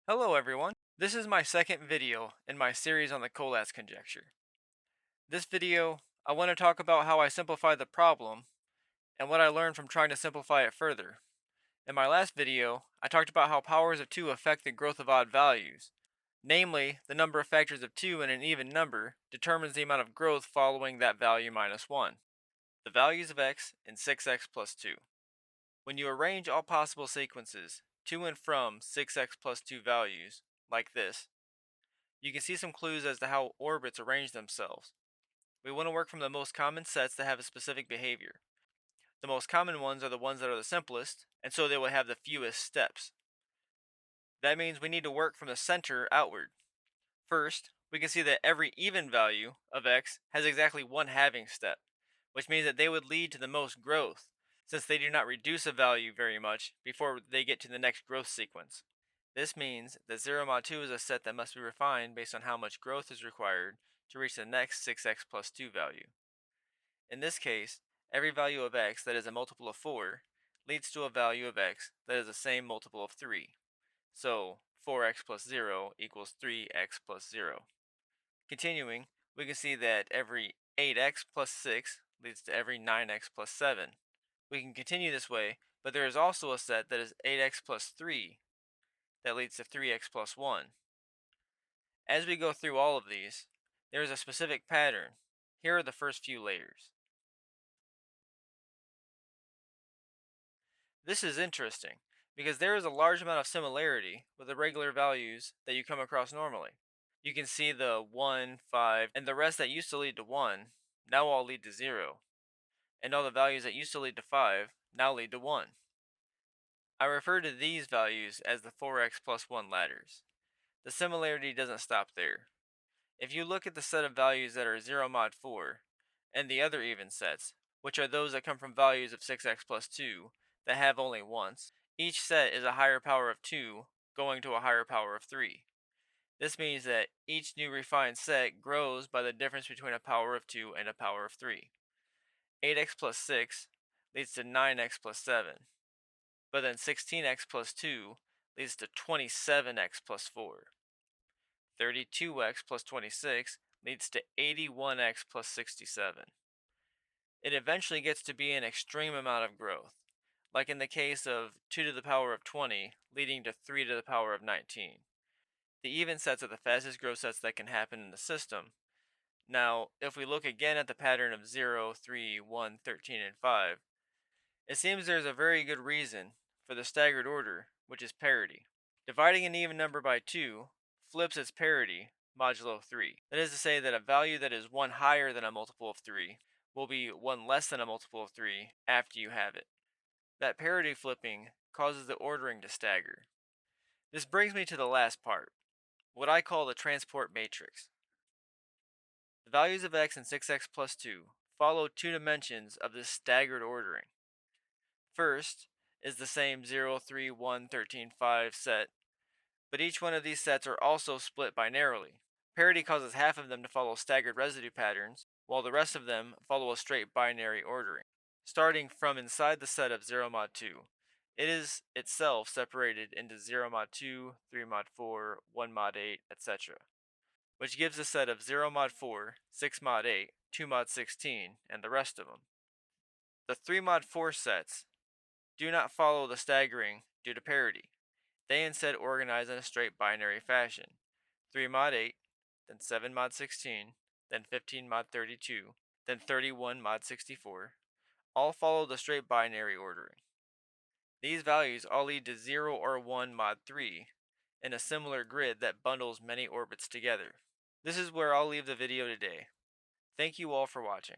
Hello everyone. This is my second video in my series on the Collatz conjecture. This video, I want to talk about how I simplify the problem and what I learned from trying to simplify it further. In my last video, I talked about how powers of 2 affect the growth of odd values. Namely, the number of factors of 2 in an even number determines the amount of growth following that value minus 1. The values of x in 6x plus 2. When you arrange all possible sequences to and from 6x plus 2 values, like this, you can see some clues as to how orbits arrange themselves. We want to work from the most common sets that have a specific behavior. The most common ones are the ones that are the simplest, and so they will have the fewest steps. That means we need to work from the center outward. First, we can see that every even value of x has exactly one halving step, which means that they would lead to the most growth, since they do not reduce a value very much before they get to the next growth sequence. This means that 0 mod 2 is a set that must be refined based on how much growth is required to reach the next 6x plus 2 value. In this case, every value of x that is a multiple of 4 leads to a value of x that is the same multiple of 3. So 4x plus 0 equals 3x plus 0. Continuing, we can see that every 8x plus 6 leads to every 9x plus 7. We can continue this way, but there is also a set that is 8x plus 3 that leads to 3x plus 1. As we go through all of these, there is a specific pattern. Here are the first few layers. This is interesting, because there is a large amount of similarity with the regular values that you come across normally. You can see the 1, 5, and the rest that used to lead to 1 now all lead to 0, and all the values that used to lead to 5 now lead to 1. I refer to these values as the 4x plus 1 ladders. The similarity doesn't stop there. If you look at the set of values that are 0 mod 4, and the other even sets, which are those that come from values of 6x plus 2 that have only once, each set is a higher power of 2 going to a higher power of 3. This means that each new refined set grows by the difference between a power of 2 and a power of 3. 8x plus 6 leads to 9x plus 7, but then 16x plus 2 leads to 27x plus 4. 32x plus 26 leads to 81x plus 67. It eventually gets to be an extreme amount of growth, like in the case of 2 to the power of 20 leading to 3 to the power of 19. The even sets are the fastest growth sets that can happen in the system. Now, if we look again at the pattern of 0, 3, 1, 13, and 5, it seems there's a very good reason for the staggered order, which is parity. Dividing an even number by 2 flips its parity modulo 3. That is to say that a value that is 1 higher than a multiple of 3 will be 1 less than a multiple of 3 after you have it. That parity flipping causes the ordering to stagger. This brings me to the last part, what I call the transport matrix. The values of x and 6x plus 2 follow 2 dimensions of this staggered ordering. First is the same 0, 3, 1, 13, 5 set, but each one of these sets are also split binarily. Parity causes half of them to follow staggered residue patterns, while the rest of them follow a straight binary ordering. Starting from inside the set of 0 mod 2, it is itself separated into 0 mod 2, 3 mod 4, 1 mod 8, etc., which gives a set of 0 mod 4, 6 mod 8, 2 mod 16, and the rest of them. The 3 mod 4 sets do not follow the staggering due to parity. They instead organize in a straight binary fashion. 3 mod 8, then 7 mod 16, then 15 mod 32, then 31 mod 64, all follow the straight binary ordering. These values all lead to 0 or 1 mod 3 in a similar grid that bundles many orbits together. This is where I'll leave the video today. Thank you all for watching.